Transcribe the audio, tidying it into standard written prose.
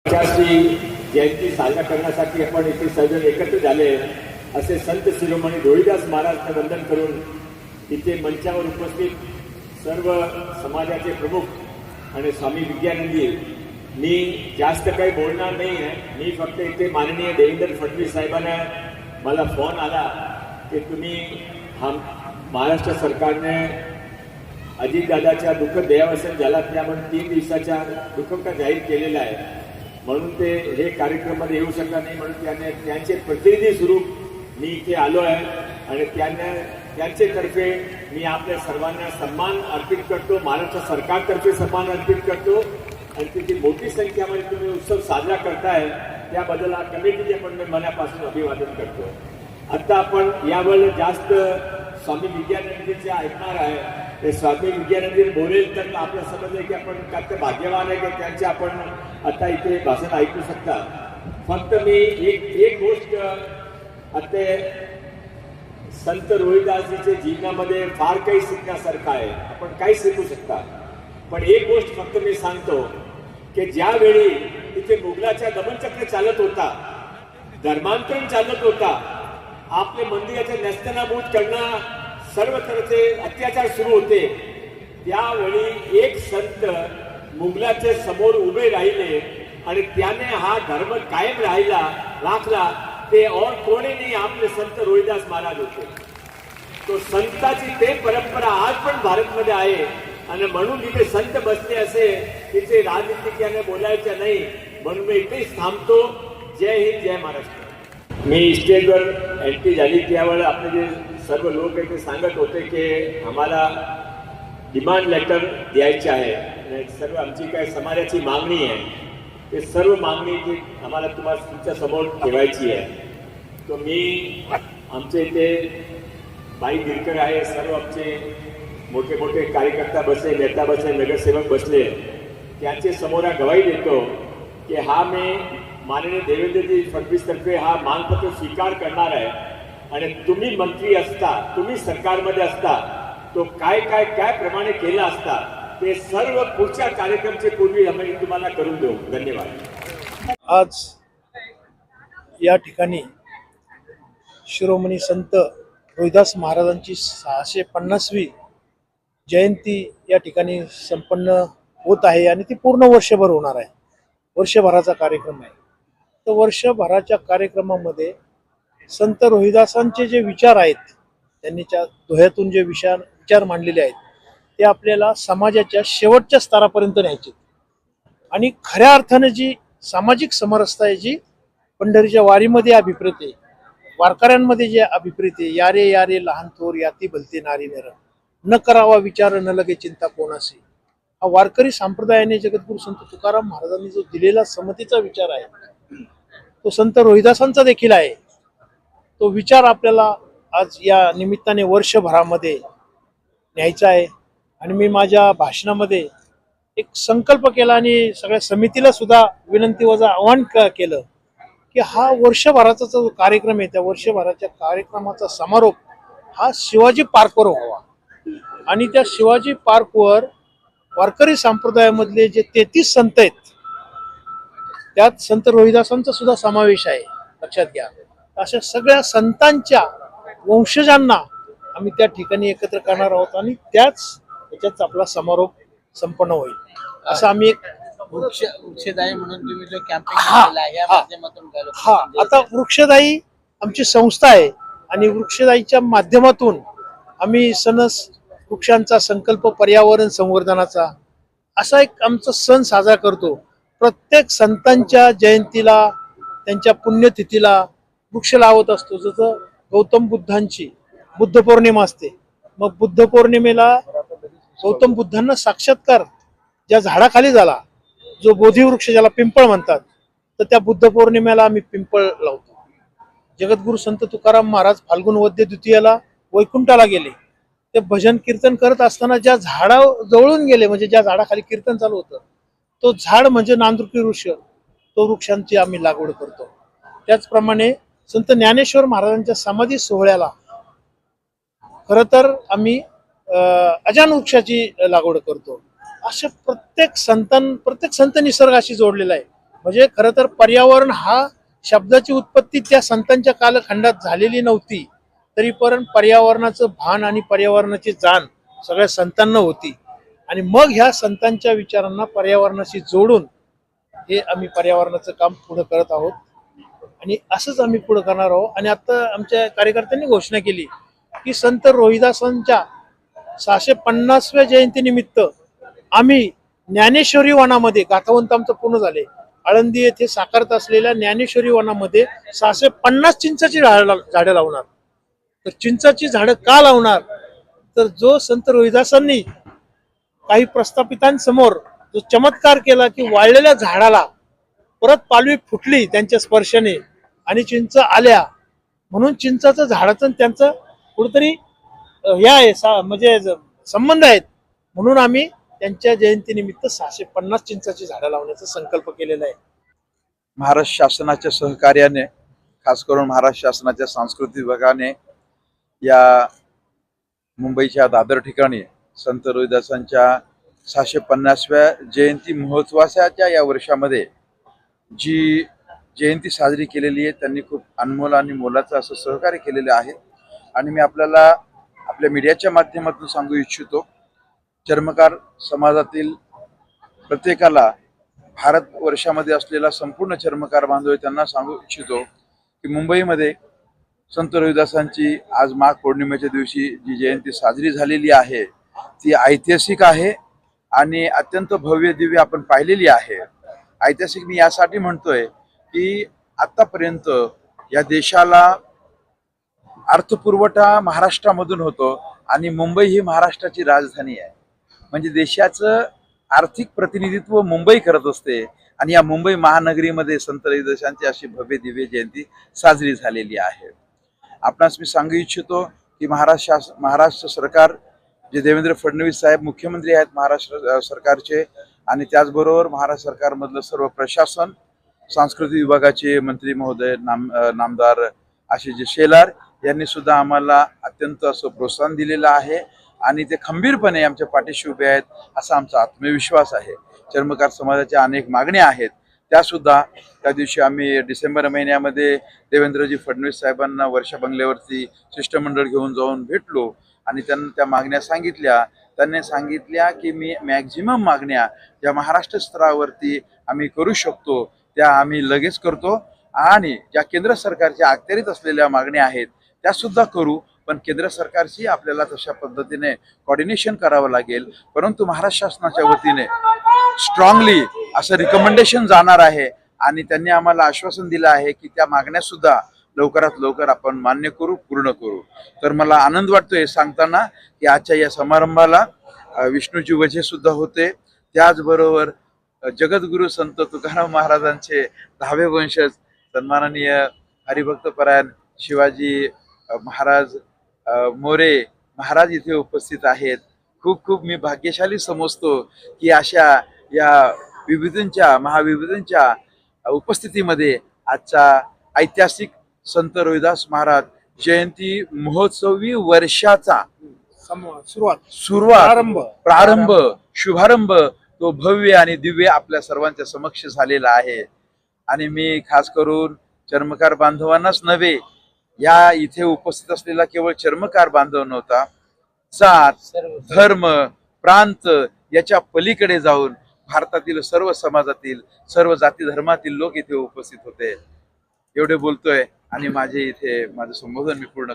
श्री जयंती साजरा करण्यासाठी आपण इथे सर्वजण एकत्र झाले असे संत शिरोमणी रोहिदास महाराजांना वंदन करून इथे मंचावर उपस्थित सर्व समाजाचे प्रमुख आणि स्वामी विद्यानंदी, मी जास्त काही बोलणार नाही आहे. मी फक्त इथे माननीय देवेंद्र फडणवीस साहेबांना मला फोन आला की तुम्ही महाराष्ट्र सरकारने अजितदादाच्या दुःख देहावसन झाला त्यामुळे 3 दिवसाच्या दुःख जाहीर केलेला आहे, म्हणून ते हे कार्यक्रमामध्ये येऊ शकला नाही, म्हणून त्यांचे प्रतिनिधी स्वरूप मी इथे आलो आहे आणि त्यांच्यातर्फे मी आपल्या सर्वांना सन्मान अर्पित करतो, महाराष्ट्र सरकारतर्फे सन्मान अर्पित करतो आणि तिथे मोठी संख्यामध्ये तुम्ही उत्सव साजरा करताय त्याबद्दल कमिटीचे पण मी मनापासून अभिवादन करतो. आता आपण यावर जास्त स्वामी विद्यानंदीचे ऐकणार आहे. ते स्वामी विद्यानंदी बोलेल तर आपलं समजलं की आपण काय भाग्यवान आहे की त्यांचे आपण आता इथे भाषण ऐकू शकता. फक्त मी एक गोष्ट आता संत रोहिदासजीच्या जीवनामध्ये फार काही शिकण्यासारखं आहे, आपण काही शिकू शकता. पण एक गोष्ट फक्त मी सांगतो की ज्यावेळी इथे मुघलाच्या दमनचक्र चालत होता, धर्मांतरण चालत होता, आपले मंदिराचे नेस्तनाबूत करणं, सर्व तरचे अत्याचार सुरू होते, त्यावेळी एक संत मुघलाच्या समोर उभे राहिले आणि त्याने हा धर्म कायम राखला. ते और कोणी नाही, आपले संत रोहिदास महाराज होते. तो संताची ते परंपरा आज पण भारतमध्ये आहे आणि म्हणून जिथे संत बसले असे तिथे राजनीतिकाने बोलायचं नाही, म्हणून मी इथेच थांबतो. जय हिंद, जय महाराष्ट्र. मी स्टेजवर एंट्री झाली त्यावेळेस आपले जे सर्व लोक इथे सांगत होते की आम्हाला डिमांड लेटर द्यायचे आहे, सर्व आमची काय समाजाची मागणी आहे, ते सर्व मागणी ती आम्हाला तुमच्या समोर ठेवायची आहे. तो मी आमचे इथे बाई गिरकर आहे, सर्व आमचे मोठे मोठे कार्यकर्ता बसले, नेता बसले, नगरसेवक बसले, त्यांचे समोर गवाही देतो की हा मी माननीय देवेंद्रजी फडणवीस तर्फे हा मानपत्र स्वीकार करणार आहे आणि तुम्ही मंत्री असता, तुम्ही सरकारमध्ये असता, तो काय प्रमाणे केला असता ते सर्व पुढच्या कार्यक्रमचे पूर्वी आम्ही तुम्हाला करून देऊ. धन्यवाद. आज या ठिकाणी शिरोमणी संत रोहिदास महाराजांची 650वी जयंती या ठिकाणी संपन्न होत आहे आणि ती पूर्ण वर्षभर होणार आहे. वर्षभराचा कार्यक्रम आहे. तर वर्षभराच्या कार्यक्रमामध्ये संत रोहिदासांचे जे विचार आहेत, त्यांनी दोह्यातून जे विचार मांडलेले आहेत ते आपल्याला समाजाच्या शेवटच्या स्तरापर्यंत न्यायचे आणि खऱ्या अर्थाने जी सामाजिक समरसता आहे, जी पंढरीच्या वारीमध्ये अभिप्रेत, वारकऱ्यांमध्ये जे अभिप्रेत, यारे यारे लहान थोर याती भलते नारी नर, न करावा विचार न लगे चिंता कोणाशी, हा वारकरी संप्रदायाने जगद्गुरु संत तुकाराम महाराजांनी जो दिलेला समतेचा विचार आहे तो संत रोहिदासांचा देखील आहे. तो विचार आपल्याला आज या निमित्ताने वर्षभरामध्ये न्यायचा आहे. आणि मी माझ्या भाषणामध्ये एक संकल्प केला आणि सगळ्या समितीला सुद्धा विनंती वजा आवाहन केलं की हा वर्षभराचा जो कार्यक्रम आहे त्या वर्षभराच्या कार्यक्रमाचा समारोप हा शिवाजी पार्कवर व्हावा आणि त्या शिवाजी पार्कवर वारकरी संप्रदायामधले जे 33 संत आहेत त्यात संत रोहिदासांचा सुद्धा समावेश आहे, लक्षात घ्या. अशा सगळ्या संतांच्या वंशजांना आम्ही त्या ठिकाणी एकत्र करणार आहोत आणि त्याच्यात आपला समारोप संपन्न होईल असं आम्ही एक वृक्षदायी म्हणून तुम्ही जो कॅम्पेन केलेला आहे या माध्यमातून आता वृक्षदायी आमची संस्था आहे आणि वृक्षदायीच्या माध्यमातून आम्ही सणस वृक्षांचा संकल्प पर्यावरण संवर्धनाचा असा एक आमचा सण साजरा करतो. प्रत्येक संतांच्या जयंतीला त्यांच्या पुण्यतिथीला वृक्ष लावत असतो. जसं गौतम बुद्धांची बुद्ध पौर्णिमा असते, मग बुद्ध पौर्णिमेला गौतम बुद्धांना साक्षात्कार ज्या झाडाखाली झाला, जो बोधिवृक्ष ज्याला पिंपळ म्हणतात, तर त्या बुद्ध पौर्णिमेला आम्ही पिंपळ लावतो. जगद्गुरु संत तुकाराम महाराज फाल्गुन वद्य द्वितीयेला वैकुंठाला गेले, ते भजन कीर्तन करत असताना ज्या झाडा जवळून गेले, म्हणजे ज्या झाडाखाली कीर्तन चालू होतं तो झाड म्हणजे नांदुरकी वृक्ष, तो वृक्षांची आम्ही लागवड करतो. त्याचप्रमाणे संत ज्ञानेश्वर महाराजांच्या समाधी सोहळ्याला खरं तर आम्ही अजान वृक्षाची लागवड करतो. अशा प्रत्येक संत निसर्गाशी जोडलेला आहे. म्हणजे खरं तर पर्यावरण हा शब्दाची उत्पत्ती त्या संतांच्या कालखंडात झालेली नव्हती, तरी पण पर्यावरणाचं भान आणि पर्यावरणाची जाण सगळ्या संतांना होती. आणि मग ह्या संतांच्या विचारांना पर्यावरणाशी जोडून हे आम्ही पर्यावरणाचं काम पुढे करत आहोत आणि असंच आम्ही पुढे करणार आहोत. आणि आता आमच्या कार्यकर्त्यांनी घोषणा केली की संत रोहिदासांच्या 650व्या जयंतीनिमित्त आम्ही ज्ञानेश्वरी वनामध्ये, गाथावंत आमचं पूर्ण झाले, आळंदी येथे साकारत असलेल्या ज्ञानेश्वरी वनामध्ये 650 चिंचाची झाडं लावणार. तर चिंचाची झाडं का लावणार, तर जो संत रोहिदासांनी काही प्रस्थापितांसमोर जो चमत्कार केला की वाळलेल्या झाडाला परत पालवी फुटली त्यांच्या स्पर्शाने आणि चिंच आल्या, म्हणून चिंचाचं झाडाचं त्यांचं कुठेतरी हे आहे म्हणजे संबंध आहेत. म्हणून आम्ही त्यांच्या जयंतीनिमित्त 650 चिंचाची झाडं लावण्याचा संकल्प केलेला आहे. महाराष्ट्र शासनाच्या सहकार्याने, खास करून महाराष्ट्र शासनाच्या सांस्कृतिक विभागाने या मुंबईच्या दादर ठिकाणी संत रोहिदासांच्या 650व्या जयंती महोत्सवाच्या या वर्षामध्ये जी जयंती साजरी केलेली आहे, त्यांनी खूप अनमोल आणि मोलाचं असं सहकार्य केलेलं आहे. आणि मी आपल्याला आपल्या मीडियाच्या माध्यमातून सांगू इच्छितो, चर्मकार समाजातील प्रत्येकाला, भारतवर्षामध्ये असलेला संपूर्ण चर्मकार बांधव त्यांना सांगू इच्छितो की मुंबईमध्ये संत रोहिदासांची आज माघ पौर्णिमेच्या दिवशी जी जयंती साजरी झालेली आहे ती ऐतिहासिक आहे आणि अत्यंत भव्य दिव्य आपण पाहिलेली आहे. ऐतिहासिक मी यासाठी म्हणतोय की आतापर्यंत या देशाला अर्थपुरवठा महाराष्ट्रामधून होतो आणि मुंबई ही महाराष्ट्राची राजधानी आहे. म्हणजे देशाचं आर्थिक प्रतिनिधित्व मुंबई करत असते आणि या मुंबई महानगरीमध्ये संत रोहिदासांची अशी भव्य दिव्य जयंती साजरी झालेली आहे. आपणास मी सांगू इच्छितो की महाराष्ट्र सरकार, जे देवेंद्र फडणवीस साहेब मुख्यमंत्री आहेत महाराष्ट्र सरकारचे, आणि त्याचबरोबर महाराष्ट्र सरकारमधलं सर्व प्रशासन, सांस्कृतिक विभागाचे मंत्री महोदय, नामदार आशिष शेलार यांनी सुद्धा आम्हाला अत्यंत असं प्रोत्साहन दिलेलं आहे आणि ते खंबीरपणे आमच्या पाठीशी उभे आहेत असा आमचा आत्मविश्वास आहे. चर्मकार समाजाच्या अनेक मागण्या आहेत, त्यासुद्धा त्या दिवशी आम्ही डिसेंबर महिन्यामध्ये देवेंद्रजी फडणवीस साहेबांना वर्षा बंगल्यावरती शिष्टमंडळ घेऊन जाऊन भेटलो आणि त्यांना त्या मागण्या सांगितल्या. त्यांनी सांगितल्या की मी मॅक्झिमम मागण्या ज्या महाराष्ट्र स्तरावरती आम्ही करू शकतो त्या आम्ही लगेच करतो आणि ज्या केंद्र सरकारच्या अखत्यारीत असलेल्या मागण्या आहेत त्या सुद्धा करू, पण केंद्र सरकारशी आपल्याला तशा पद्धतीने कोऑर्डिनेशन करावं लागेल. परंतु महाराष्ट्र शासनाच्या वतीने स्ट्रॉंगली असं रिकमेंडेशन जाणार आहे आणि त्यांनी आम्हाला आश्वासन दिलं आहे की त्या मागण्या सुद्धा लवकरात लवकर आपण मान्य करू, पूर्ण करू. तर मला आनंद वाटतोय सांगताना की आजच्या या समारंभाला विष्णूजी वझे सुद्धा होते, त्याचबरोबर जगद्गुरु संत तुकाराम महाराजांचे 10वे वंशज सन्माननीय हरिभक्तपरायण शिवाजी महाराज मोरे महाराज इथे उपस्थित आहेत. खूप खूप मी भाग्यशाली समजतो की अशा या महाविभूतींच्या उपस्थितीमध्ये आजचा ऐतिहासिक संत रोहिदास महाराज जयंती महोत्सवी वर्षाचा प्रारंभ शुभारंभ तो भव्य आणि दिव्य आपल्या सर्वांच्या समक्ष झालेला आहे. आणि मी खास करून चर्मकार बांधवांनाच नव्हे, या इथे उपस्थित असलेला केवळ चर्मकार बांधव नव्हता, जात, धर्म, प्रांत याच्या पलीकडे जाऊन भारतातील सर्व समाजातील, सर्व जाती धर्मातील लोक इथे उपस्थित होते. एवढे बोलतोय आणि माझं संबोधन मी पूर्ण